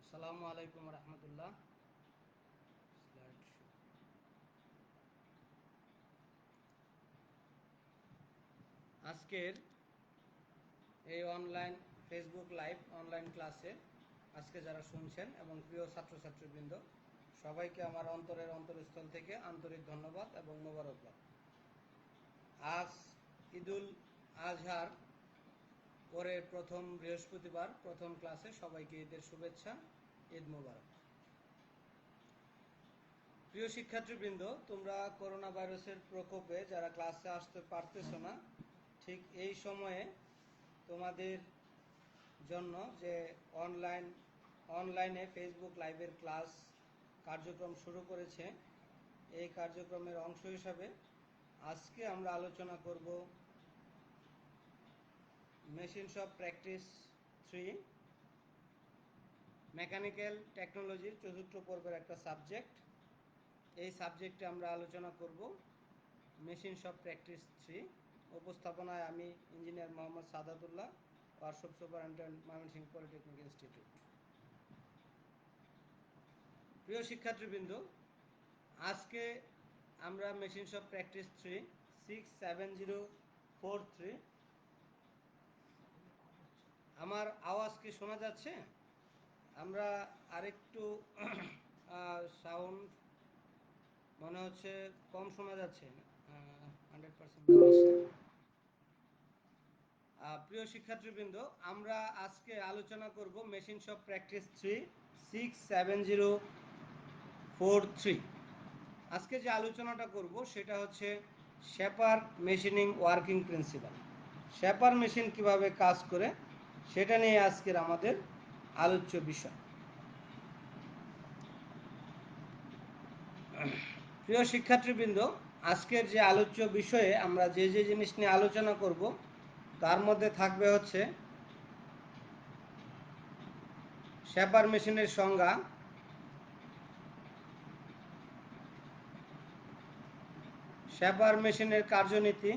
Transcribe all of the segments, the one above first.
আসসালামু আলাইকুম রহমতুল্লাহ। আজকের এই অনলাইন ফেসবুক লাইভ অনলাইন ক্লাসে আজকে যারা শুনছেন এবং প্রিয় ছাত্রছাত্রীবৃন্দ, সবাইকে আমার অন্তরের অন্তরস্থল থেকে আন্তরিক ধন্যবাদ এবং মোবারকবাদ। আজ ঈদুল আজহার পরের প্রথম বৃহস্পতিবার, প্রথম ক্লাসে সবাইকে ঈদের শুভেচ্ছা, ঈদ মোবারক। প্রিয় শিক্ষার্থীবৃন্দ, তোমরা করোনা ভাইরাসের প্রকোপে যারা ক্লাসে আসতে পারতেছো না, ঠিক এই সময়ে তোমাদের জন্য যে অনলাইনে ফেসবুক লাইভের ক্লাস কার্যক্রম শুরু করেছে, এই কার্যক্রমের অংশ হিসাবে আজকে আমরা আলোচনা করব মেশিন শপ প্র্যাকটিস 3 মেকানিক্যাল টেকনোলজির চতুর্থ পর্বের একটা সাবজেক্ট। এই সাবজেক্টে আমরা আলোচনা করব মেশিন শপ প্র্যাকটিস 3। উপস্থাপনায় আমি engineer Mohammad Sadatullah, workshop superintendent, Mymensingh polytechnic institute. প্রিয় শিক্ষার্থীবৃন্দ, আজকে আমরা মেশিন শপ প্র্যাকটিস 3 67043। আমার আওয়াজ কি শোনা যাচ্ছে? আমরা আরেকটু সাউন্ড মনে হচ্ছে কম শোনা যাচ্ছে। 100% দেওয়া আছে। প্রিয় শিক্ষার্থীবৃন্দ, আমরা আজকে আলোচনা করব মেশিন শপ প্র্যাকটিস 3 67043। আজকে যে আলোচনাটা করব সেটা হচ্ছে shaper machining working principal. Shaper machine কিভাবে কাজ করে সেটা নিয়ে আজকের আমাদের আলোচ্য বিষয়। প্রিয় শিক্ষার্থীবৃন্দ, আজকের যে আলোচ্য বিষয়ে আমরা যে যে জিনিস নিয়ে আলোচনা করব তার মধ্যে থাকবে হচ্ছে শেপার মেশিনের সংজ্ঞা, শেপার মেশিনের কার্যনীতি,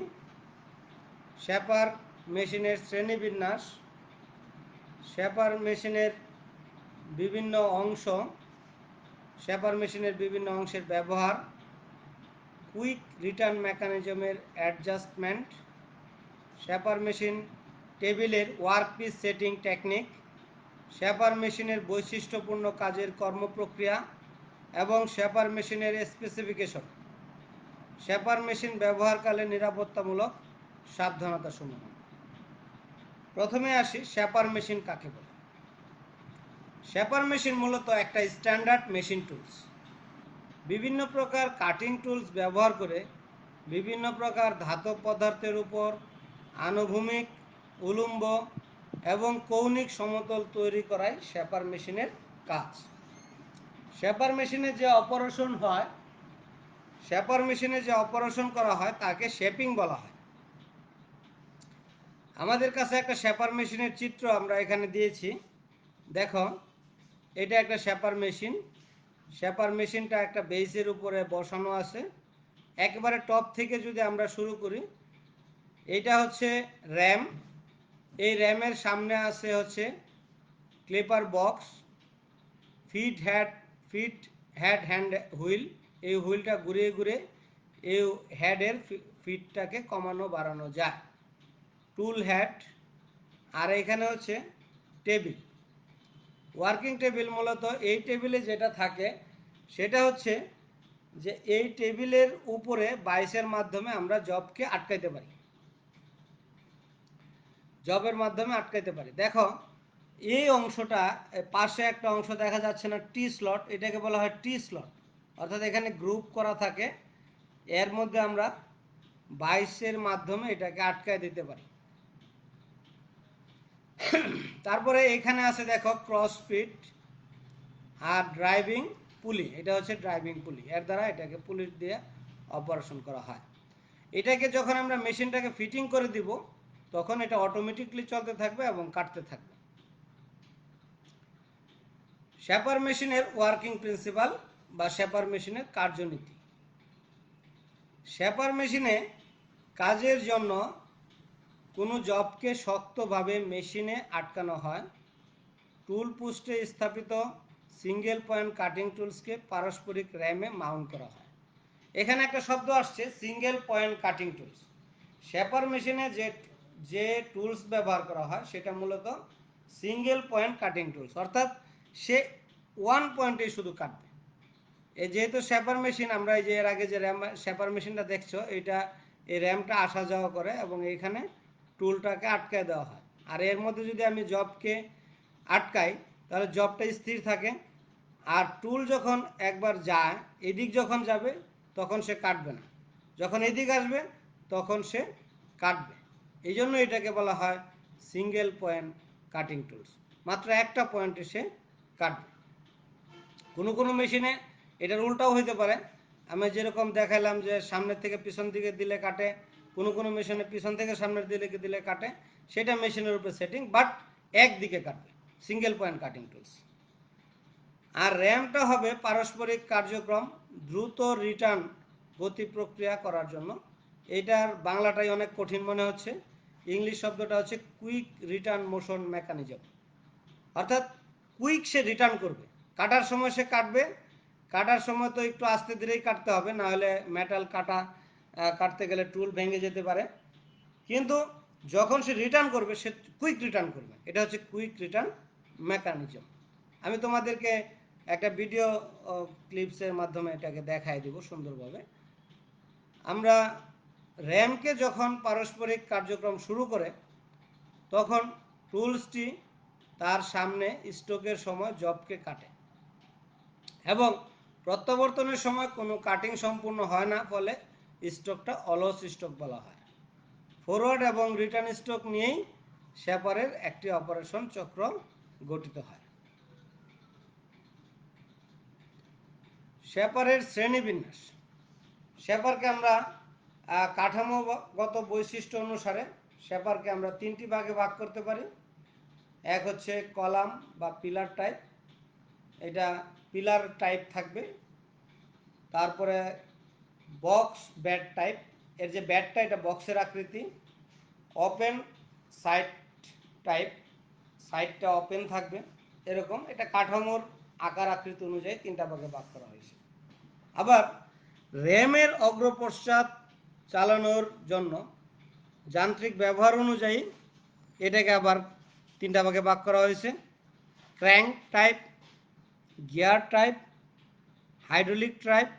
শেপার মেশিনের শ্রেণীবিন্যাস, শেপার মেশিনের বিভিন্ন অংশ, শেপার মেশিনের বিভিন্ন অংশের ব্যবহার, কুইক রিটার্ন মেকানিজমের অ্যাডজাস্টমেন্ট, শেপার মেশিন টেবিলের ওয়ার্কপিস সেটিং টেকনিক, শেপার মেশিনের বৈশিষ্ট্যপূর্ণ কাজের কর্মপ্রক্রিয়া এবং শেপার মেশিনের স্পেসিফিকেশন, শেপার মেশিন ব্যবহারকালে নিরাপত্তামূলক সাবধানতাসমূহ। প্রথমে আসি শেপার মেশিন কাকে বলে। শেপার মেশিন মূলত একটা স্ট্যান্ডার্ড মেশিন টুলস। বিভিন্ন প্রকার কাটিং টুলস ব্যবহার করে বিভিন্ন প্রকার ধাতব পদার্থের উপর আনুভূমিক, উলম্ব এবং কৌণিক সমতল তৈরি করাই শেপার মেশিনের কাজ। শেপার মেশিনে যে অপারেশন করা হয় তাকে শেপিং বলা হয়। আমাদের কাছে একটা শেপার মেশিনের চিত্র আমরা এখানে দিয়েছি। দেখো, এটা একটা শেপার মেশিন। শেপার মেশিনটা একটা বেসের উপরে বসানো আছে। একেবারে টপ থেকে যদি আমরা শুরু করি, এটা হচ্ছে র্যাম। এই র্যামের সামনে আছে হচ্ছে clipper box, fit head hand wheel. এই হুইলটা ঘুরিয়ে ঘুরিয়ে এই হেডের ফিটটাকে কমানো বাড়ানো যায়। টুল হেড। আর এখানে হচ্ছে টেবিল, ওয়ার্কিং টেবিল। মূলত এই টেবিলে যেটা থাকে সেটা হচ্ছে যে এই টেবিলের উপরে বাইসের মাধ্যমে আমরা জবকে আটকাইতে পারি, জবের মাধ্যমে আটকাইতে পারি। দেখো, এই অংশটা পাশে একটা অংশ দেখা যাচ্ছে না, টি স্লট, এটাকে বলা হয় টি স্লট। অর্থাৎ এখানে গ্রুপ করা থাকে, এর মধ্যে আমরা বাইসের মাধ্যমে এটাকে আটকায় দিতে পারি। তারপরে এখানে আছে দেখো ক্রস ফিট আর ড্রাইভিং পুলি। এটা হচ্ছে ড্রাইভিং পুলি, এর দ্বারা এটাকে পুলি দিয়ে অপারেশন করা হয়। এটাকে যখন আমরা মেশিনটাকে ফিটিং করে দিব তখন এটা অটোমেটিকলি চলতে থাকবে এবং কাটতে থাকবে। শেপার মেশিনের ওয়ার্কিং প্রিন্সিপাল বা শেপার মেশিনের কার্যনীতি। শেপার মেশিনে কাজের জন্য কোনো জবকে শক্তভাবে মেশিনে আটকানো হয় টুল পোস্টে স্থাপিত সিঙ্গেল পয়েন্ট কাটিং টুলসকে পারস্পরিক র্যামে মাউন্ট করা হয়। এখানে একটা শব্দ আসছে single point cutting tools. Shaper মেশিনে যে টুলস ব্যবহার করা হয় সেটা মূলত সিঙ্গেল পয়েন্ট কাটিং টুলস, অর্থাৎ সে ওয়ান পয়েন্টে শুধু কাটবে। এই যেহেতু শেপার মেশিন, আমরা এই যে এর আগে যে র্যাম শেপার মেশিনটা দেখছো, এইটা এই র্যামটা আসা যাওয়া করে এবং এইখানে টুলটাকে আটকায় দেওয়া হয়। আর এর মধ্যে যদি আমি জবকে আটকাই তাহলে জবটা স্থির থাকে, আর টুল যখন একবার যায়, এদিক যখন যাবে তখন সে কাটবে না, যখন এদিক আসবে তখন সে কাটবে। এই জন্য এটাকে বলা হয় সিঙ্গেল পয়েন্ট কাটিং টুলস, মাত্র একটা পয়েন্টে সে কাটবে। কোনো কোনো মেশিনে এটার উল্টাও হইতে পারে, আমি যেরকম দেখালাম যে সামনের থেকে পিছন দিকে দিলে কাটে, কোনো কোনো মেশিনে পিছন থেকে সামনের দিকে দিলে কাটে, সেটা মেশিনের উপরে সেটিং, বাট একদিকে কাটবে, সিঙ্গেল পয়েন্ট কাটিং টুলস। আর র্যামটা হবে পারস্পরিক কার্যক্রম দ্রুত রিটার্ন গতি প্রক্রিয়া করার জন্য। এটার বাংলাটাই অনেক কঠিন মনে হচ্ছে, ইংলিশ শব্দটা হচ্ছে কুইক রিটার্ন মোশন মেকানিজম, অর্থাৎ কুইক সে রিটার্ন করবে, কাটার সময় সে কাটবে, কাটার সময় তো একটু আস্তে ধীরেই কাটতে হবে, না হলে মেটাল কাটতে গেলে টুল ভেঙে যেতে পারে, কিন্তু যখন সে রিটার্ন করবে সে কুইক রিটার্ন করবে, এটা হচ্ছে কুইক রিটার্ন মেকানিজম। আমি তোমাদেরকে একটা ভিডিও ক্লিপসের মাধ্যমে এটাকে দেখাই দিব সুন্দরভাবে। আমরা র্যামকে যখন পারস্পরিক কার্যক্রম শুরু করে তখন টুলসটি তার সামনে স্ট্রোকের সময় জবকে কাটে এবং প্রত্যাবর্তনের সময় কোনো কাটিং সম্পূর্ণ হয় না, ফলে স্ট্রোকটা অলস স্ট্রোক বলা হয়। ফরওয়ার্ড এবং রিটার্ন স্ট্রোক নিয়েই শেপারের একটি অপারেশন চক্র গঠিত হয়। শেপারের শ্রেণীবিন্যাস। শেপারকে আমরা কাঠামোগত বৈশিষ্ট্য অনুসারে শেপারকে আমরা তিনটি ভাগে ভাগ করতে পারি। এক হচ্ছে কলাম বা পিলার টাইপ, এটা পিলার টাইপ থাকবে। তারপরে বক্স ব্যাট টাইপ, এর যে ব্যাটটা এটা বক্সের আকৃতি। ওপেন সাইড টাইপ, সাইডটা ওপেন থাকবে এরকম, এটা কাঠামোর আকার আকৃতি অনুযায়ী তিনটা ভাগে ভাগ করা হয়েছে। আবার র্যামের অগ্রপশ্চাৎ চালানোর জন্য যান্ত্রিক ব্যবহার অনুযায়ী এটাকে আবার তিনটা ভাগে ভাগ করা হয়েছে। Crank type, gear type, hydraulic type.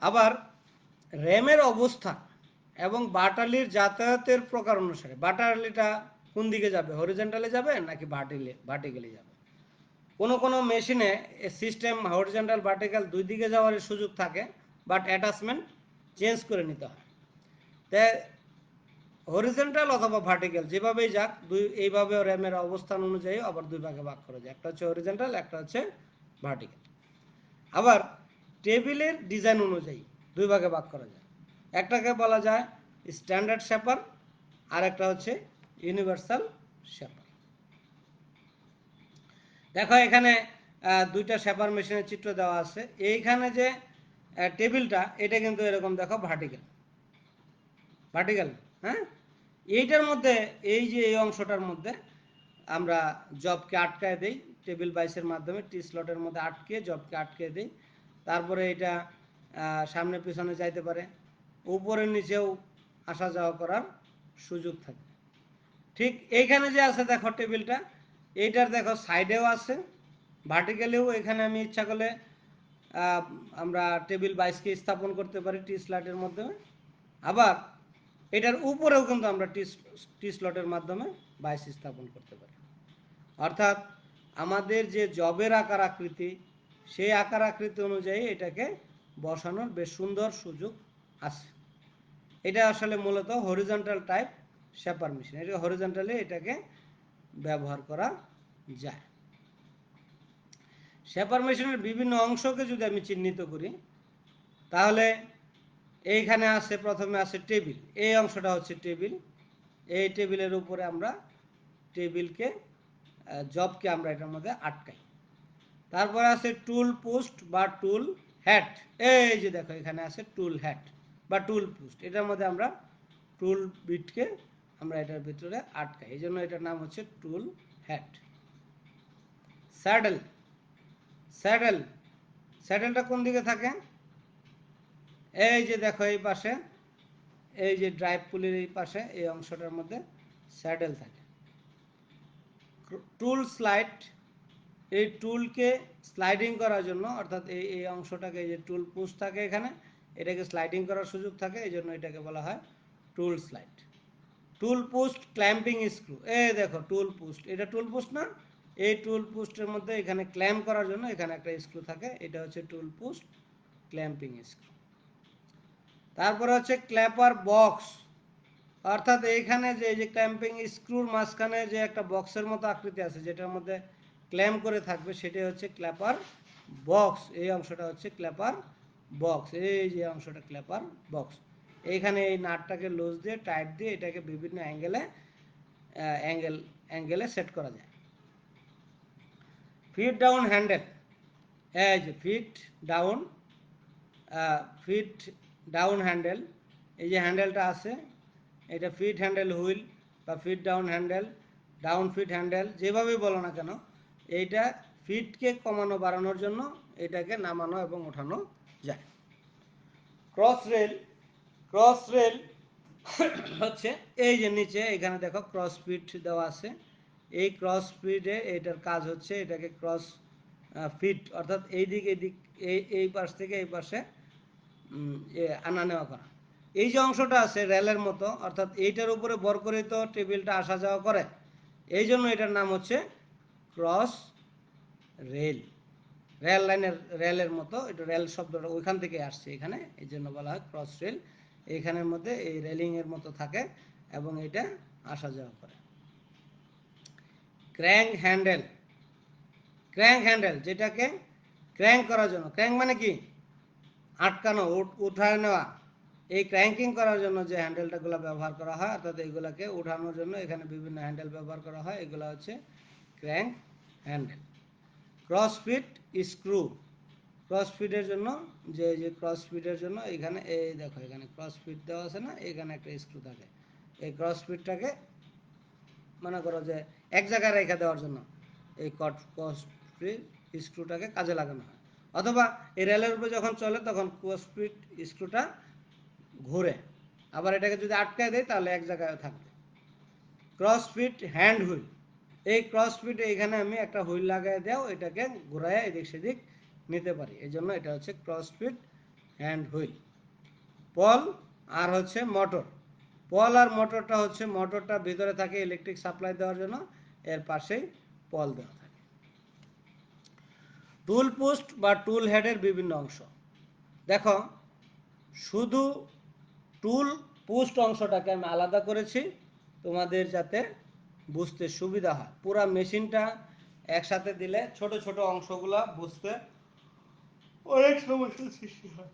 আবার র্যামের অবস্থান এবং বাটালির যাতায়াতের প্রকার অনুসারে, বাটালিটা কোন দিকে যাবে, হরিজন্টালে যাবে নাকি ভার্টিক্যালি যাবে। কোনো কোনো মেশিনে সিস্টেম হরিজন্টাল ভার্টিক্যাল দুই দিকে যাওয়ার সুযোগ থাকে, বাট অ্যাটাচমেন্ট চেঞ্জ করে নিতে হয়। তাই হরিজন্টাল অথবা ভার্টিক্যাল যেভাবেই যাক, এইভাবে র্যামের অবস্থান অনুযায়ী আবার দুই ভাগে ভাগ করা যায়, একটা হচ্ছে হরিজন্টাল, একটা হচ্ছে ভার্টিক্যাল। আবার টেবিলের ডিজাইন অনুযায়ী দুই ভাগে ভাগ করা যায়, একটাকে বলা যায় স্ট্যান্ডার্ড শেপার, আর একটা হচ্ছে ইউনিভার্সাল শেপার। দেখো এখানে দুইটা শেপার মেশিনের চিত্র দেওয়া আছে। এইখানে যে টেবিলটা এটা কিন্তু এরকম দেখো ভার্টিক্যাল, ভার্টিক্যাল, হ্যাঁ। এইটার মধ্যে এই যে এই অংশটার মধ্যে আমরা জবকে আটকায় দেই, টেবিল বাইসের মাধ্যমে টি স্লটের মধ্যে আটকে জবকে আটকে দেই। তারপরে এটা সামনে পিছনে যাইতে পারে, উপরে নিচেও আসা যাওয়া করার সুযোগ থাকে। ঠিক এইখানে যে আছে দেখো টেবিলটা, এইটার দেখো সাইডেও আছে, ভার্টিক্যালেও এখানে আমি ইচ্ছা করলে আমরা টেবিল বাইসকে স্থাপন করতে পারি টি স্লটের মাধ্যমে। আবার এটার উপরেও কিন্তু আমরা টি স্লটের মাধ্যমে বাইস স্থাপন করতে পারি। অর্থাৎ আমাদের যে জবের আকার আকৃতি, সেই আকার আকৃতি অনুযায়ী এটাকে বসানোর বেশ সুন্দর সুযোগ আছে। এটা আসলে মূলত হরিজন্টাল টাইপ শেপার মেশিন, এটা হরিজন্টালি এটাকে ব্যবহার করা যায়। শেপার মেশিনের বিভিন্ন অংশকে যদি আমি চিহ্নিত করি তাহলে এইখানে আছে, প্রথমে আছে টেবিল, এই অংশটা হচ্ছে টেবিল। এই টেবিলের উপরে আমরা টেবিলকে জবকে আমরা এটার মধ্যে আটকাই। তারপরে আছে টুল পোস্ট বা টুল হ্যাট, এই যে দেখো এখানে আছে টুল হ্যাট বা টুল পোস্ট, এটার মধ্যে আমরা টুল বিটকে আমরা এটার ভিতরে আটকাই, এই জন্য এটার নাম হচ্ছে টুল হেড। স্যাডেল, স্যাডেল, স্যাডেলটা কোন দিকে থাকে? এই যে দেখো এই পাশে, এই যে ড্রাইভ পুলির এই পাশে এই অংশটার মধ্যে স্যাডেল থাকে। টুল স্লাইড, এই টুলকে স্লাইডিং করার জন্য, অর্থাৎ এই এই অংশটাকে, এই যে টুল পুশ থাকে এখানে, এটাকে স্লাইডিং করার সুযোগ থাকে, এই জন্য এটাকে বলা হয় টুল স্লাইড। টুল পোস্ট ক্ল্যাম্পিং স্ক্রু, এই দেখো টুল পোস্ট, এটা টুল পোস্ট না? এই টুল পোস্টের মধ্যে এখানে ক্ল্যাম্প করার জন্য এখানে একটা স্ক্রু থাকে, এটা হচ্ছে টুল পোস্ট ক্ল্যাম্পিং স্ক্রু। তারপরে হচ্ছে ক্ল্যাপার বক্স, অর্থাৎ এইখানে যে এই যে ক্ল্যাম্পিং স্ক্রুর মাঝখানে যে একটা বক্সের মতো আকৃতি আছে যেটার মধ্যে ক্ল্যাম্প করে থাকবে, সেটাই হচ্ছে ক্ল্যাপার বক্স। এই অংশটা হচ্ছে ক্ল্যাপার বক্স, এই যে অংশটা ক্ল্যাপার বক্স। এইখানে এই নাটটাকে লুজ দিয়ে টাইট দিয়ে এটাকে বিভিন্ন অ্যাঙ্গেলে সেট করা যায়। ফিট ডাউন হ্যান্ডেল, এই যে ফিট ডাউন হ্যান্ডেল, এই যে হ্যান্ডেলটা আছে এটা ফিট হ্যান্ডেল হুইল বা foot down handle, down foot handle, যেভাবেই বলো না কেন, এইটা ফিটকে কমানো বাড়ানোর জন্য এটাকে নামানো এবং ওঠানো যায়। ক্রস রেল, ক্রস রেল হচ্ছে এই যে নিচে এখানে দেখো ক্রস ফিট দেওয়া আছে, এই ক্রস ফিটে এটার কাজ হচ্ছে এটাকে ক্রস ফিট, অর্থাৎ এই দিক এই পাশ থেকে এই পাশে আনা নেওয়া করা। এই যে অংশটা আছে রেলের মতো, অর্থাৎ এইটার উপরে ভর করে তো টেবিলটা আসা যাওয়া করে, এই জন্য এটার নাম হচ্ছে ক্রস রেল। রেল লাইনের রেলের মতো, এটা রেল শব্দটা ওইখান থেকে আসছে এখানে, এই জন্য বলা হয় ক্রস রেল। এইখানের মধ্যে এই রেলিংয়ের মতো থাকে এবং এটা আসা যাওয়া করে। ক্র্যাঙ্ক হ্যান্ডেল, ক্র্যাঙ্ক হ্যান্ডেল যেটাকে ক্র্যাঙ্ক করার জন্য, ক্র্যাঙ্ক মানে কি? আটকানো, উঠায় নেওয়া, এই ক্র্যাঙ্কিং করার জন্য যে হ্যান্ডেলটাগুলো ব্যবহার করা হয়, অর্থাৎ এইগুলোকে উঠানোর জন্য এখানে বিভিন্ন হ্যান্ডেল ব্যবহার করা হয়, এগুলো হচ্ছে ক্র্যাঙ্ক হ্যান্ডেল। ক্রসফিট স্ক্রু, ক্রসফিটের জন্য যে ক্রসফিটের জন্য এখানে এই দেখো এখানে ক্রসফিট দেওয়া আছে না, এখানে একটা স্ক্রু থাকে, এই ক্রসফিটটাকে মনে করো যে এক জায়গায় রেখে দেওয়ার জন্য এই ক্রসফিট স্ক্রুটাকে কাজে লাগানো হয়। অথবা এই রেলের উপরে যখন চলে তখন ক্রসফিট স্ক্রুটা ঘুরে, আবার এটাকে যদি আটকায় দেয় তাহলে এক জায়গায় থাকবে। ক্রসফিট হ্যান্ড হুইল, এই ক্রসফিটে এখানে আমি একটা হুইল লাগাই দেও, এটাকে ঘুরায় এদিক সেদিক নিতে পারি, এই জন্য এটা হচ্ছে ক্রসফিট হ্যান্ড হুইল। পল আর হচ্ছে মোটর, পল আর মোটরটা হচ্ছে, মোটরটা ভিতরে থাকে ইলেকট্রিক সাপ্লাই দেওয়ার জন্য, এর পাশেই পল দেওয়া থাকে। টুল পোস্ট বা টুল হেডের বিভিন্ন অংশ, দেখো শুধু টুল পোস্ট অংশটাকে আমি আলাদা করেছি তোমাদের যাতে বুঝতে সুবিধা হয়। পুরা মেশিনটা একসাথে দিলে ছোট ছোট অংশগুলা বুঝতে অনেক সমস্যার সৃষ্টি হয়।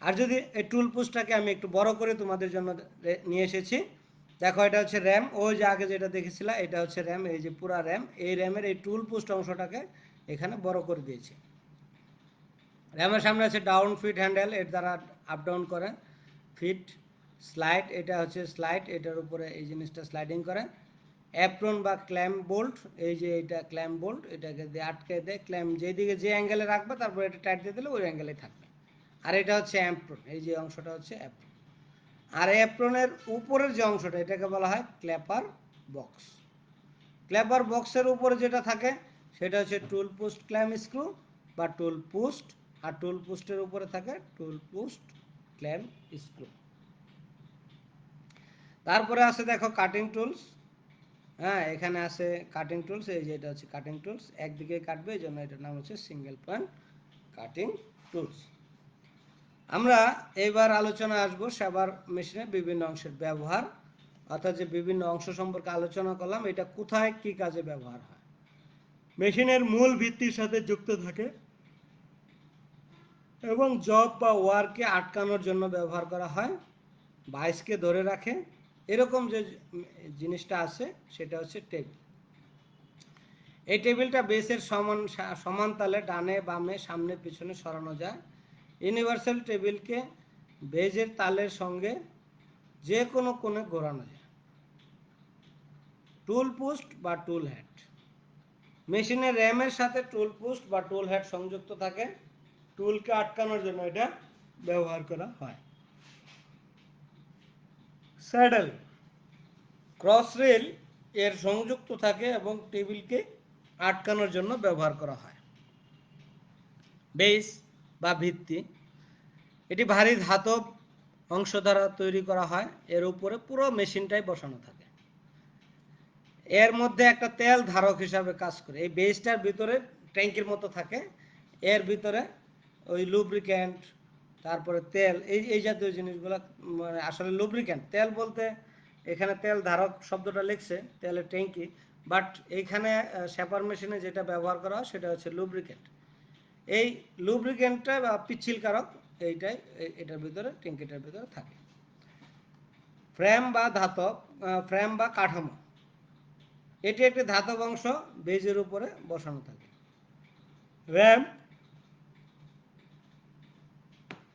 আর যদি এই টুল পোস্টটাকে আমি একটু বড় করে তোমাদের জন্য নিয়ে এসেছি, দেখো এটা হচ্ছে র্যাম, ওই যে আগে যেটা দেখেছিলাম এটা হচ্ছে র্যাম, এই যে পুরা র্যাম, এই র্যামের এই টুল পোস্ট অংশটাকে এখানে বড় করে দিয়েছি। র্যামের সামনে আছে ডাউন ফিট হ্যান্ডেল, এর দ্বারা আপ ডাউন করে। ফিট স্লাইড, এটা হচ্ছে স্লাইড, এটার উপরে এই জিনিসটা স্লাইডিং করে। অ্যাপ্রন বা ক্ল্যাম্প বোল্ট, এই যে এটা ক্ল্যাম্প বোল্ট, এটাকে দিয়ে আটকে দেয়, ক্ল্যাম্প যেদিকে যে অ্যাঙ্গেলে রাখবে তারপর এটা টাইট দিয়ে দিলে ওই অ্যাঙ্গেলে থাকবে। আর এটা হচ্ছে অ্যাপ্রন, এই যে অংশটা হচ্ছে অ্যাপ্রন। আর অ্যাপ্রনের উপরের যে অংশটা এটাকে বলা হয় ক্ল্যাপার বক্স। ক্ল্যাপার বক্সের উপরে যেটা থাকে সেটা হচ্ছে টুল পোস্ট ক্ল্যাম্প স্ক্রু বা টুল পোস্ট, আর টুল পোস্টের উপরে থাকে টুল পোস্ট ক্ল্যাম্প স্ক্রু। তারপরে আছে দেখো কাটিং টুলস, হ্যাঁ এখানে আছে কাটিং টুলস, এই যে এটা হচ্ছে কাটিং টুলস, একদিকে কাটবে এই জন্য এটার নাম হচ্ছে সিঙ্গেল পয়েন্ট কাটিং টুলস। আমরা এইবার আলোচনা আসবো সেবার মেশিনের বিভিন্ন অংশের ব্যবহার, অর্থাৎ যে বিভিন্ন অংশ সম্পর্কে আলোচনা করলাম এটা কোথায় কি কাজে ব্যবহার হয়। মেশিনের মূল ভিত্তির সাথে যুক্ত থাকে এবং জব বা ওয়ারকে আটকানোর জন্য ব্যবহার করা হয়, বাইসকে ধরে রাখে, এরকম যে জিনিসটা আছে সেটা হচ্ছে টেবিল। এই টেবিলটা বেসের সমান তালে ডানে বামে সামনে পিছনে সরানো যায়। ইউনিভার্সাল টেবিলকে বেজের তালের সঙ্গে যে কোনো কোণে ঘোরানো যায়। টুল পোস্ট বা টুল হেড, মেশিনের র্যামের সাথে টুল পোস্ট বা টুল হেড সংযুক্ত থাকে, টুলকে আটকানোর জন্য এটা ব্যবহার করা হয়। স্যাডেল, ক্রস রেল এর সংযুক্ত থাকে এবং টেবিলকে আটকানোর জন্য ব্যবহার করা হয়। বেস বা ভিত্তি, এটি ভারী ধাতব অংশ দ্বারা তৈরি করা হয়, এর উপরে পুরো মেশিনটাই বসানো থাকে। এর মধ্যে একটা তেল ধারক হিসাবে কাজ করে। এই বেসটার ভিতরে ট্যাঙ্কির মতো থাকে, এর ভিতরে ওই লুব্রিক্যান্ট, তারপরে তেল, এই জাতীয় জিনিসগুলো, মানে আসলে লুব্রিক্যান্ট, তেল বলতে এখানে তেল ধারক শব্দটা লিখছে, তেলের ট্যাঙ্কি, বাট এইখানে শ্যাপার মেশিনে যেটা ব্যবহার করা হয় সেটা হচ্ছে লুব্রিক্যান্ট। এই লুব্রিক্যান্টটা বা পিচ্ছিলকারক এইটাই এটার ভিতরে, ট্যাঙ্কিটার ভিতরে থাকে। ফ্রেম বা ধাতব, ফ্রেম বা কাঠামো, এটি একটি ধাতব অংশ বেজের উপরে বসানো থাকে। র্যাম,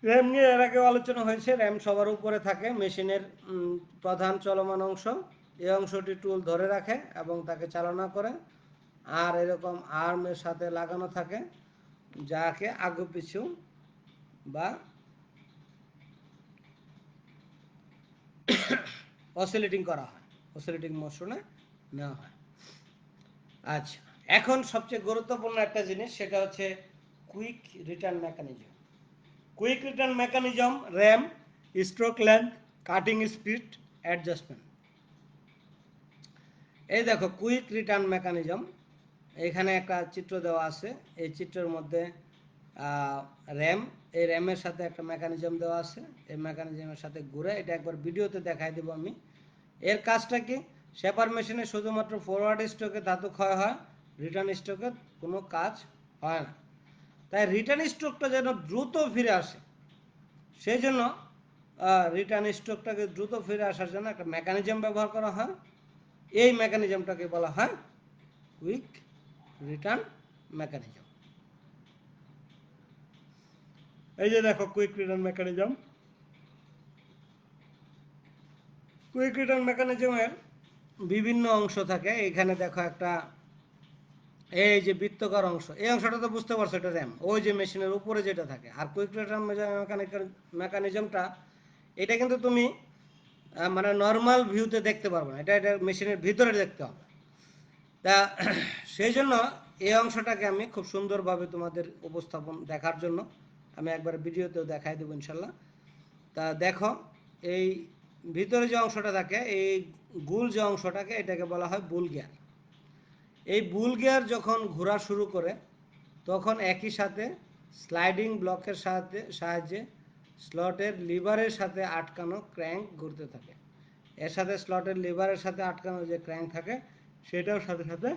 র্যাম নিয়ে এর আগে আলোচনা হয়েছে। র্যাম সবার উপরে থাকে, মেশিনের প্রধান চলমান অংশ। এই অংশটি টুল ধরে রাখে এবং তাকে চালনা করে, আর এরকম আর্মের সাথে লাগানো থাকে, যাকে আগে পিছু বা অসিলেটিং করা হয়, অসিলেটিং মোশনে নেওয়া হয়। আচ্ছা, এখন সবচেয়ে গুরুত্বপূর্ণ একটা জিনিস, সেটা হচ্ছে quick return mechanism. Quick return mechanism, RAM, stroke length, cutting speed adjustment. এই দেখো কুইক রিটার্ন মেকানিজম, এখানে একটা চিত্র দেওয়া আছে। এই চিত্রের মধ্যে র্যাম, এই র্যামের সাথে একটা মেকানিজম দেওয়া আছে, এই মেকানিজমের সাথে ঘুরে, এটা একবার ভিডিওতে দেখাই দেবো আমি। এর কাজটা কি? শেপার মেশিনে শুধুমাত্র ফরওয়ার্ড স্ট্রোকে ধাতু ক্ষয় হয়, রিটার্ন স্ট্রোকে কোনো কাজ হয় না। তাই রিটার্ন স্ট্রোকটা যেন দ্রুত ফিরে আসে, সেই জন্য রিটার্ন স্ট্রোকটাকে দ্রুত ফিরে আসার জন্য একটা মেকানিজম ব্যবহার করা হয়। এই মেকানিজমটাকে বলা হয় কুইক রিটার্ন মেকানিজম। এই যে দেখো quick return mechanism. Quick return মেকানিজমের বিভিন্ন অংশ থাকে। এখানে দেখো একটা, এই যে বৃত্তকার অংশ, এই অংশটা তো বুঝতে পারছো, এটা র্যাম, ওই যে মেশিনের উপরে যেটা থাকে। আর কুইক রিটার্ন মেকানিজমটা, এটা কিন্তু তুমি মানে নর্মাল ভিউতে দেখতে পারবে না, এটা এটা মেশিনের ভিতরে দেখতে হবে। তা সেই জন্য এই অংশটাকে আমি খুব সুন্দরভাবে তোমাদের উপস্থাপন দেখার জন্য আমি একবার ভিডিওতেও দেখাই দেবো ইনশাল্লাহ। তা দেখো, এই ভিতরে যে অংশটা থাকে, এই গুল যে অংশটাকে, এটাকে বলা হয় বুল গিয়ার। এই বুল গিয়ার যখন ঘোরা শুরু করে, তখন একই সাথে স্লাইডিং ব্লকের সাহায্যে স্লটের লিভারের সাথে আটকানো ক্র্যাঙ্ক ঘুরতে থাকে। এর সাথে স্লটের লিভারের সাথে আটকানো যে ক্র্যাঙ্ক থাকে, সেটাও সাথে সাথে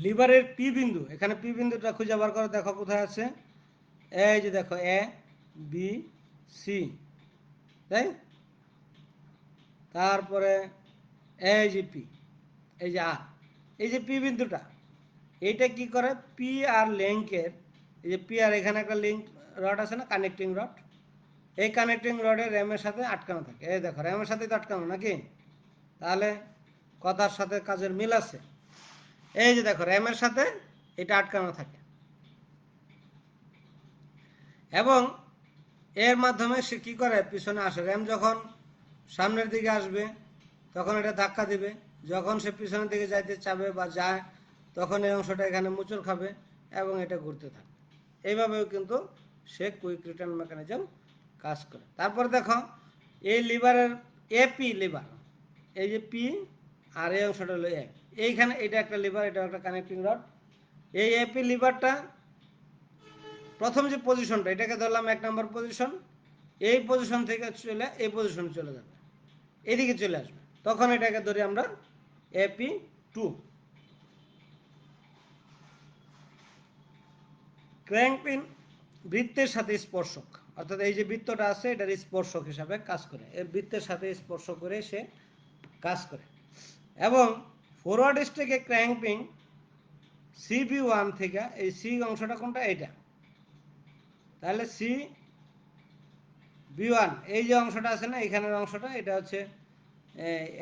লিভারের পি বিন্দু, এখানে পি বিন্দুটা খুঁজে বার করে দেখো কোথায় আছে। এই যে দেখো এ বি সি, তাই, তারপরে এই যে পি, এই যে আর, এই যে পি বিন্দুটা, এইটা কি করে, পি আর লিঙ্কের, এই যে পি আর, এখানে একটা লিঙ্ক রড আছে না, কানেক্টিং রড, এই কানেক্টিং রডের র্যামের সাথে আটকানো থাকে। এই দেখো র্যামের সাথেই তো আটকানো নাকি, তাহলে কথার সাথে কাজের মিল আছে। এই যে দেখো র্যামের সাথে এটা আটকানো থাকে, এবং এর মাধ্যমে সে কি করে, পিছনে আসে। র্যাম যখন সামনের দিকে আসবে তখন এটা ধাক্কা দিবে, যখন সে পিছনের দিকে যাইতে চাবে বা যায়, তখন এই অংশটা এখানে মুচড় খাবে এবং এটা ঘুরতে থাকবে। এইভাবেও কিন্তু সে কুইক রিটার্ন মেকানিজম কাজ করে। তারপর দেখো এই লিভারের এপি লিভার, এই যে পি আর এই অংশটা হলো এ, এইখানে এটা একটা লিভার, এটা একটা কানেক্টিং রড। এই এপি লিভারটা প্রথম যে পজিশনটা, এটাকে ধরলাম 1 নম্বর পজিশন, এই পজিশন থেকে চলে এই পজিশনে চলে যাবে, এদিকে চলে আসবে, তখন এটাকে ধরি আমরা এপি টু। ক্র্যাঙ্কপিন বৃত্তের সাথে স্পর্শক, অর্থাৎ এই যে বৃত্তটা আছে এটার স্পর্শক হিসাবে কাজ করে, এর বৃত্তের সাথে স্পর্শ করে সে কাজ করে। এবং ফরওয়ার্ড স্টেকে ক্র্যাঙ্কপিন সিবি ওয়ান থেকে, এই সি অংশটা কোনটা, এটা, তাহলে সি B1 এই যে অংশটা আছে না, এখানের অংশটা, এটা হচ্ছে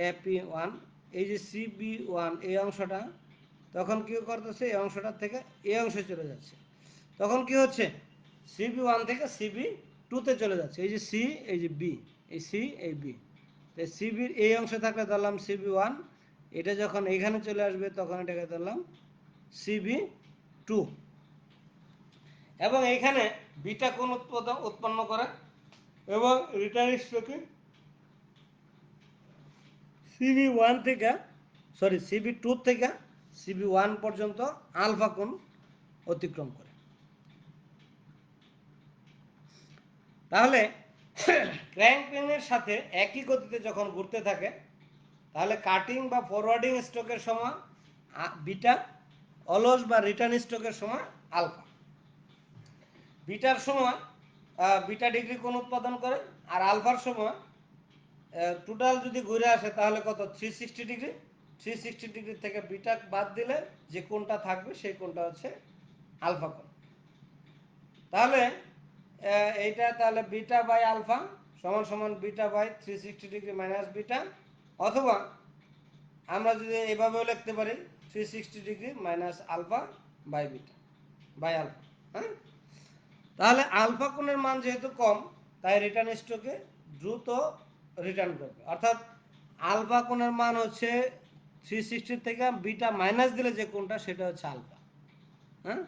AP1, এই যে CB1 এই অংশটা, তখন কি করতেছে, এই অংশটার থেকে এই অংশে চলে যাচ্ছে, তখন কি হচ্ছে, CB1 থেকে CB2-তে চলে যাচ্ছে। এই যে সি, এই যে বি, এই সি এই বি, তো সিবির এই অংশে থাকলে ধরলাম CB1, এটা যখন এইখানে চলে আসবে তখন এটাকে ধরলাম CB2। এবং এইখানে বিটা কোণ উৎপন্ন করে এবং রিটার্ন স্ট্রোকে CB1 থেকে, সরি CB2 থেকে CB1 পর্যন্ত আলফা কোণ অতিক্রম করে। তাহলে ক্র্যাঙ্ক পিনের সাথে একই গতিতে যখন ঘুরতে থাকে, তাহলে কাটিং বা ফরওয়ার্ডিং স্ট্রোকের সময় বিটা, অলস বা রিটার্ন স্ট্রোকের সময় আলফা। বিটার সময় বিটা ডিগ্রি কোণ উৎপাদন করে, আর আলফার সময় টোটাল যদি ঘুরে আসে তাহলে কত, 360 ডিগ্রি। 360 ডিগ্রি থেকে বিটা বাদ দিলে যে কোণটা থাকবে সেই কোণটা হচ্ছে আলফা কোণ। তাহলে এইটা তাহলে বিটা বাই আলফা সমান সমান beta by 360 degree minus beta, অথবা আমরা যদি এভাবেও লিখতে পারি 360 degree minus alpha by beta by alpha. হ্যাঁ, তাহলে আলফা কোণের মান যেহেতু কম, তাই রিটার্ন স্ট্রোকে দ্রুত রিটার্ন করবে, অর্থাৎ আলফা কোণের মান হচ্ছে 360 থেকে বিটা মাইনাস দিলে যে কোণটা সেটা হচ্ছে আলফা। হ্যাঁ,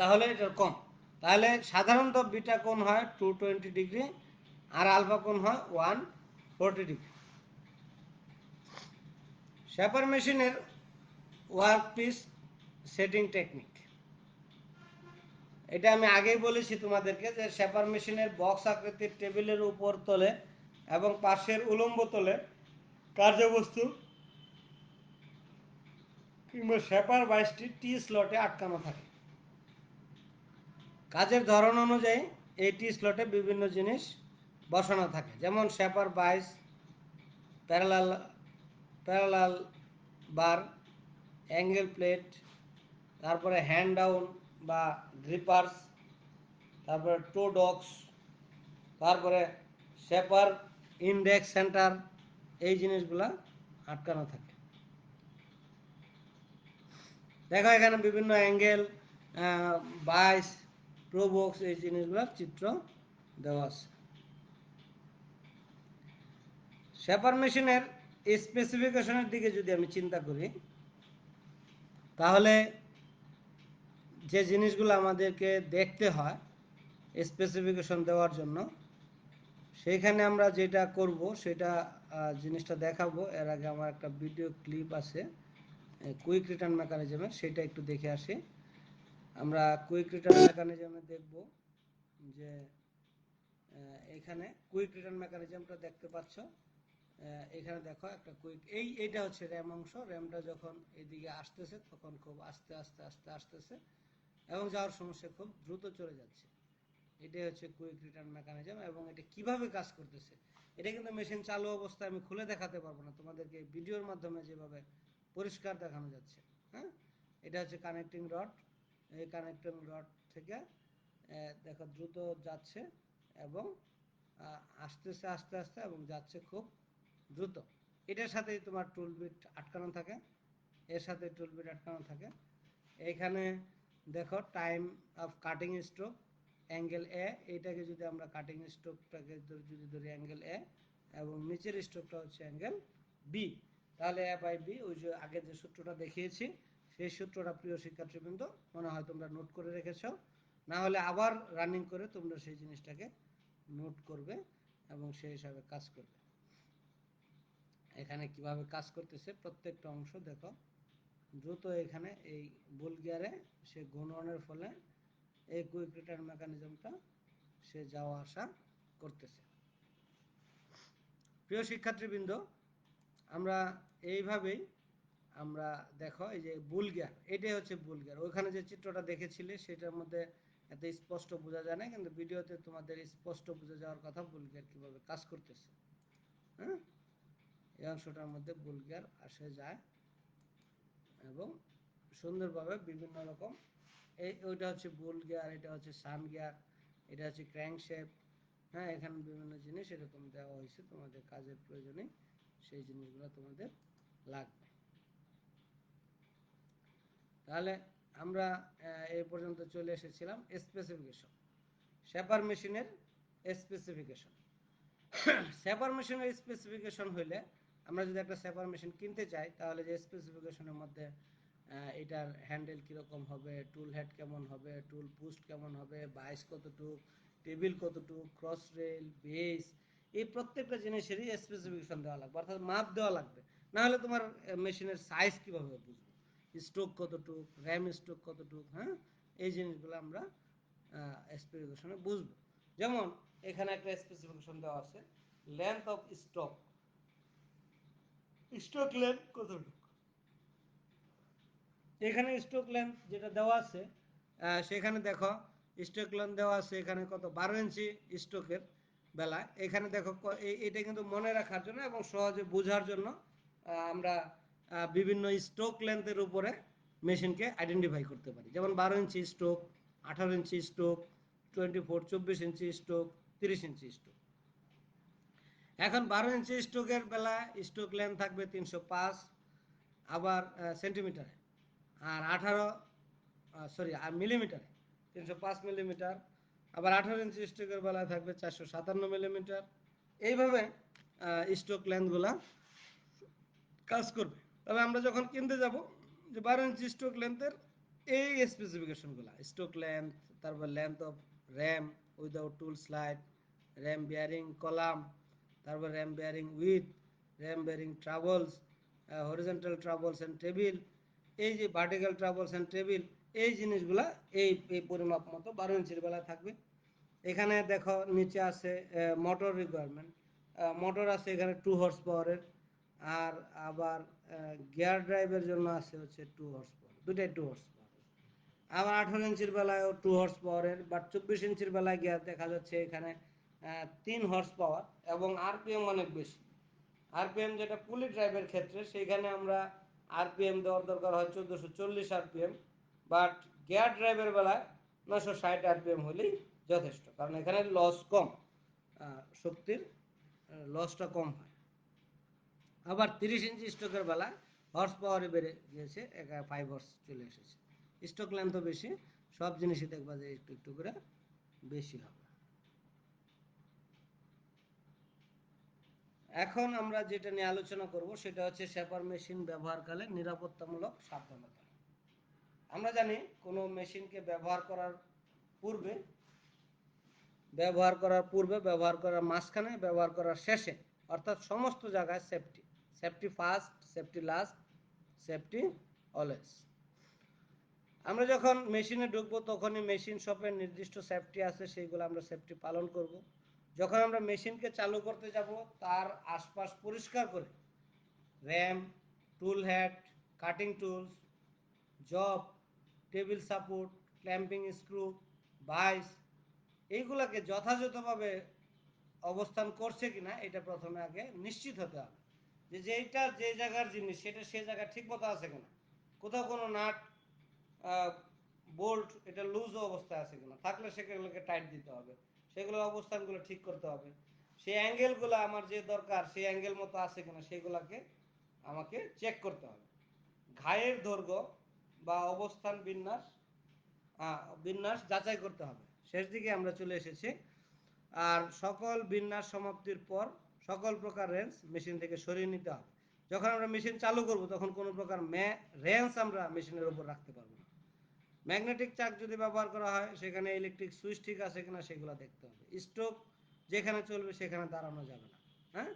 তাহলে এটা কম, তাহলে সাধারণত বিটা কোণ হয় 220 ডিগ্রি আর আলফা কোণ হয় 140 ডিগ্রি। শেপার মেশিনের ওয়ার্কপিস সেটিং টেকনিক, এটা আমি আগেই বলেছি তোমাদেরকে যে শেপার মেশিনের বক্স আকৃতির টেবিলের উপর তলে এবং পাশের উলম্ব তলে কার্যবস্তু কিংবা শেপার বাইসটি টি স্লটে আটকানো থাকে। কাজের ধরন অনুযায়ী এই টি স্লটে বিভিন্ন জিনিস বসানো থাকে, যেমন শেপার বাইস, প্যারালাল প্যারালাল বার, অ্যাঙ্গেল প্লেট, তারপরে হ্যান্ড ডাউন বা গ্রিপার্স, তারপরে টো ডক্স, তারপরে শেপার ইন্ডেক্স সেন্টার, এই জিনিসগুলা আটকানো থাকে। দেখো এখানে বিভিন্ন অ্যাঙ্গেল, বাইস, প্রোবক্স, এই জিনিসগুলোর চিত্র দেওয়া আছে। শেপার মেশিনের স্পেসিফিকেশনের দিকে যদি আমি চিন্তা করি, তাহলে যে জিনিসগুলো আমাদেরকে দেখতে হয় স্পেসিফিকেশন দেওয়ার জন্য, সেইখানে আমরা যেটা করব সেটা জিনিসটা দেখাবো। এর আগে আমার একটা ভিডিও ক্লিপ আছে কুইক রিটার্ন মেকানিজমে, সেটা একটু দেখে আসি। আমরা কুইক রিটার্ন মেকানিজমে দেখব যে এখানে কুইক রিটার্ন মেকানিজমটা দেখতে পাচ্ছ। এখানে দেখো একটা কুইক, এইটা হচ্ছে র্যাম অংশ। র্যামটা যখন এদিকে আসতেছে তখন খুব আস্তে আস্তে আস্তে আসতেছে এবং যাওয়ার সমস্যা খুব দ্রুত চলে যাচ্ছে। এটাই হচ্ছে কুইক রিটার্ন মেকানিজম। এবং এটা কিভাবে কাজ করতেছে, এটা কিন্তু মেশিন চালু অবস্থায় আমি খুলে দেখাতে পারবো না, তোমাদেরকে ভিডিওর মাধ্যমে যেভাবে পরিষ্কার দেখানো যাচ্ছে। হ্যাঁ, এটা হচ্ছে কানেক্টিং রড। এই কানেক্টিং রড থেকে দেখো দ্রুত যাচ্ছে এবং আসতেছে আস্তে আস্তে এবং যাচ্ছে খুব দ্রুত। এটার সাথে তোমার টুল বিট আটকানো থাকে, এর সাথে টুল বিট আটকানো থাকে। এইখানে দেখো time of cutting stroke, angle এ, এইটাকে যদি আমরা কাটিং স্ট্রোকটাকে যদি ধরি অ্যাঙ্গেল এ, এবং নিচের স্ট্রোকটা হচ্ছে অ্যাঙ্গেল বি, তাহলে এ বাই বি, ওই যে আগে যে সূত্রটা দেখিয়েছি সেই সূত্রটা প্রিয় শিক্ষার্থীবৃন্দ মনে হয় তোমরা নোট করে রেখেছ, না হলে আবার রানিং করে তোমরা সেই জিনিসটাকে নোট করবে এবং সেই হিসাবে কাজ করবে। এখানে কিভাবে কাজ করতেছে প্রত্যেকটা অংশ দেখো দ্রুত। এখানে এই বুল গিয়ারে সে ঘূর্ণনের ফলে এই কুইক রিটার্ন মেকানিজমটা সে যাওয়া আসা করতেছে। প্রিয় শিক্ষার্থীবৃন্দ, আমরা এইভাবেই আমরা দেখো এই যে বুল গিয়ার, এটাই হচ্ছে বুল গিয়ার। ওইখানে যে চিত্রটা দেখেছিলে সেটার মধ্যে এত স্পষ্ট বোঝা যায় না, কিন্তু ভিডিওতে তোমাদের স্পষ্ট বোঝা যাওয়ার কথা বুল গিয়ার কিভাবে কাজ করতেছে। হ্যাঁ, এই অংশটার মধ্যে বুল গিয়ার আসে যায় এবং সুন্দরভাবে বিভিন্ন রকম, ওইটা হচ্ছে বুল গিয়ার, এটা হচ্ছে সান গিয়ার, এটা হচ্ছে ক্র্যাঙ্ক শেপ। হ্যাঁ, এখানে বিভিন্ন জিনিস এরকম দেওয়া হয়েছে, তোমাদের কাজের প্রয়োজনে সেই জিনিসগুলো তোমাদের লাগবে। তাহলে আমরা এই পর্যন্ত চলে এসেছিলাম স্পেসিফিকেশন, শেপার মেশিনের স্পেসিফিকেশন। শেপার মেশিনের স্পেসিফিকেশন হইলে আমরা যদি একটা শেপার মেশিন কিনতে চাই, তাহলে যে স্পেসিফিকেশনের মধ্যে এটার হ্যান্ডেল কীরকম হবে, টুল হেড কেমন হবে, টুল পুস্ট কেমন হবে, বাইস কতটুক, টেবিল কতটুক, ক্রস রেল, বেস, এই প্রত্যেকটা জিনিসেরই স্পেসিফিকেশন দেওয়া লাগবে, অর্থাৎ মাপ দেওয়া লাগবে। না হলে তোমার মেশিনের সাইজ কীভাবে বুঝবো, স্ট্রোক কতটুক, র্যাম স্ট্রোক কতটুক, হ্যাঁ, এই জিনিসগুলো আমরা স্পেসিফিকেশনে বুঝবো। যেমন এখানে একটা স্পেসিফিকেশন দেওয়া আছে, length of stroke, stroke length কতটুকু। এখানে স্ট্রোক লেন্থ যেটা দেওয়া আছে, সেখানে দেখো স্ট্রোক লেন্থ দেওয়া আছে এখানে কত, 12 ইঞ্চি স্ট্রোকের বেলা। এখানে দেখো এটা কিন্তু মনে রাখার জন্য এবং সহজে বোঝার জন্য আমরা বিভিন্ন স্ট্রোক লেন্থের উপরে মেশিনকে আইডেন্টিফাই করতে পারি। যেমন 12 ইঞ্চি স্ট্রোক, 18 ইঞ্চি স্ট্রোক, 24 ইঞ্চি স্ট্রোক, 30 ইঞ্চি স্ট্রোক। এখন 12 ইঞ্চি স্ট্রোকের বেলা স্ট্রোক লেন্থ থাকবে 305 আবার সেন্টিমিটারে, আর 18 মিলিমিটারে 305 মিলিমিটার, আবার 18 ইঞ্চি স্ট্রোকের বেলায় থাকবে 457 মিলিমিটার। এইভাবে স্ট্রোক লেন্থগুলা কাজ করবে। তবে আমরা যখন কিনতে যাব, যে 12 ইঞ্চি স্ট্রোক লেন্থের এই স্পেসিফিকেশনগুলো, স্ট্রোক লেন্থ, তারপর length of ram without tool slide, ram bearing column, তারপর ram bearing with, ram bearing troubles, horizontal troubles and table, এই যে ভার্টিক্যাল ট্রাবলস অ্যান্ড টেবিল, এই জিনিসগুলা এই পরিমাপ মতো 12 ইঞ্চির বেলা থাকবে। এখানে দেখো নিচে আছে মোটর রিকোয়ারমেন্ট, মোটর আছে এখানে 2 হর্স পাওয়ারের, আর আবার গিয়ার ড্রাইভের জন্য আছে হচ্ছে 2 হর্স পাওয়ার, দুটাই 2 হর্স পাওয়ার। আবার 18 ইঞ্চির বেলায়ও 2 হর্স পাওয়ারের, বাট 24 ইঞ্চির বেলায় গিয়ার দেখা যাচ্ছে এখানে 3 হর্স পাওয়ার এবং আরপিএম অনেক বেশি। আরপিএম যেটা পুলি ড্রাইভের ক্ষেত্রে, সেইখানে আমরা আরপিএম দেওয়ার দরকার হয় 1440 আরপিএম, বাট গিয়ার ড্রাইভের বেলায় 960 আরপিএম হলেই যথেষ্ট, কারণ এখানে লস কম, শক্তির লসটা কম হয়। আবার 30 ইঞ্চি স্ট্রোকের বেলা হর্স পাওয়ারে বেড়ে গিয়েছে, 5 হর্স চলে এসেছে। স্ট্রোক লেন্থও বেশি, সব জিনিসই দেখবা যে একটু একটু করে বেশি হবে। এখন আমরা যেটা নিয়ে আলোচনা করব সেটা হচ্ছে শেপার মেশিন ব্যবহারকালে নিরাপত্তামূলক সাবধানতা। আমরা জানি কোনো মেশিনকে ব্যবহার করার পূর্বে, ব্যবহার করার মাঝখানে, ব্যবহার করার শেষে, অর্থাৎ সমস্ত জায়গায় safety, safety first, safety last, safety always. আমরা যখন মেশিনে ঢুকবো তখনই মেশিন শপের নির্দিষ্ট সেফটি আছে, সেইগুলো আমরা সেফটি পালন করব। যখন আমরা মেশিনকে চালু করতে যাব, তার আশপাশ পরিষ্কার করে ram, tool head, cutting tools, job, table support, clamping screw, vice, এইগুলাকে যথাযথভাবে অবস্থান করছে কিনা এটা প্রথমে আগে নিশ্চিত হতে হবে, যে যেটা যে জায়গার জিনিস সেটা সে জায়গা ঠিক মতো আছে কিনা, কোথাও কোনো নাট, বোল্ট এটা লুজ অবস্থায় আছে কিনা, থাকলে সেগুলোকে টাইট দিতে হবে, সেগুলোর অবস্থানগুলো ঠিক করতে হবে, সেই অ্যাঙ্গেলগুলো আমার যে দরকার সেই অ্যাঙ্গেল মতো আছে কিনা সেগুলোকে আমাকে চেক করতে হবে। ঘায়ের দৈর্ঘ্য বা অবস্থান বিন্যাস যাচাই করতে হবে। শেষ দিকে আমরা চলে এসেছি। আর সকল বিন্যাস সমাপ্তির পর সকল প্রকার রেঞ্জ মেশিন থেকে সরিয়ে নিতে হবে। যখন আমরা মেশিন চালু করব তখন কোনো প্রকার রেঞ্জ আমরা মেশিনের উপর রাখতে পারবো না। ম্যাগনেটিক চাক যদি ব্যবহার করা হয়, সেখানে ইলেকট্রিক সুইচ ঠিক আছে কিনা সেগুলো দেখতে হবে। স্ট্রোক যেখানে চলবে সেখানে দাঁড়ানো যাবে না। হ্যাঁ,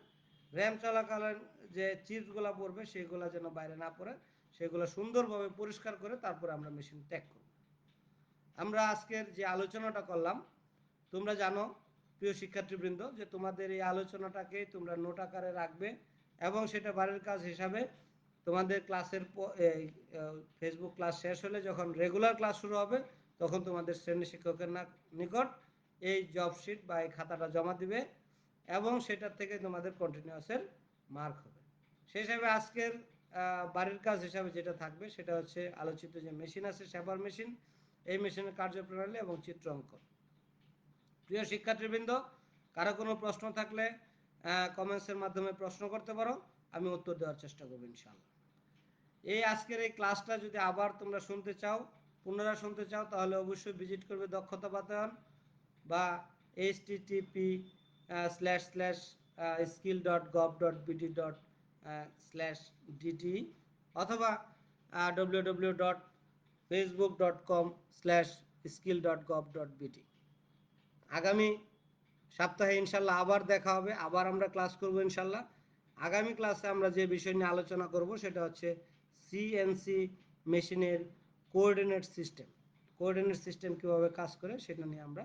র্যাম চলাকালীন যে চিপসগুলো পড়বে সেগুলো যেন বাইরে না পড়ে, সেগুলো সুন্দরভাবে পরিষ্কার করে তারপরে আমরা মেশিন ত্যাগ করব। আমরা আজকের যে আলোচনাটা করলাম, তোমরা জানো প্রিয় শিক্ষার্থীবৃন্দ, যে তোমাদের এই আলোচনাটাকে তোমরা নোট আকারে রাখবে এবং সেটা বাড়ির কাজ হিসাবে তোমাদের ক্লাসের ফেসবুক ক্লাস শেষ হলে যখন রেগুলার ক্লাস শুরু হবে তখন তোমাদের শ্রেণী শিক্ষকের নিকট এই জব শিট বা এই খাতাটা জমা দিবে এবং সেটার থেকে তোমাদের কন্টিনিউয়াসের মার্ক হবে। সেই হিসাবে আজকের বাড়ির কাজ হিসাবে যেটা থাকবে সেটা হচ্ছে আলোচিত যে মেশিন আছে শেপার মেশিন, এই মেশিনের কার্যপ্রণালী এবং চিত্র অঙ্কন। প্রিয় শিক্ষার্থীবৃন্দ, কারো কোনো প্রশ্ন থাকলে কমেন্টসের মাধ্যমে প্রশ্ন করতে পারো, আমি উত্তর দেওয়ার চেষ্টা করবো ইনশাআল্লাহ। এই আজকের এই ক্লাসটা যদি আবার তোমরা শুনতে চাও, পুনরায় শুনতে চাও, তাহলে অবশ্যই ভিজিট করবে দক্ষতা বাতায়ন বা http://skill.gov.bt/dt অথবা www.facebook.com/skill.gov.bt। আগামী সপ্তাহে ইনশাল্লাহ আবার দেখা হবে, আবার আমরা ক্লাস করব ইনশাল্লাহ। আগামী ক্লাসে আমরা যে বিষয় নিয়ে আলোচনা করব সেটা হচ্ছে সিএনসি মেশিনের কোঅর্ডিনেট সিস্টেম কীভাবে কাজ করে সেটা নিয়ে আমরা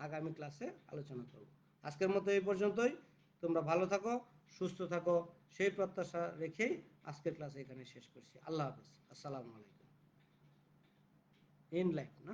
আগামী ক্লাসে আলোচনা করব। আজকের মতো এই পর্যন্তই। তোমরা ভালো থাকো, সুস্থ থাকো, সেই প্রত্যাশা রেখেই আজকের ক্লাস এখানে শেষ করছি। আল্লাহ হাফেজ, আসসালামু আলাইকুম। ইন লাইফ না।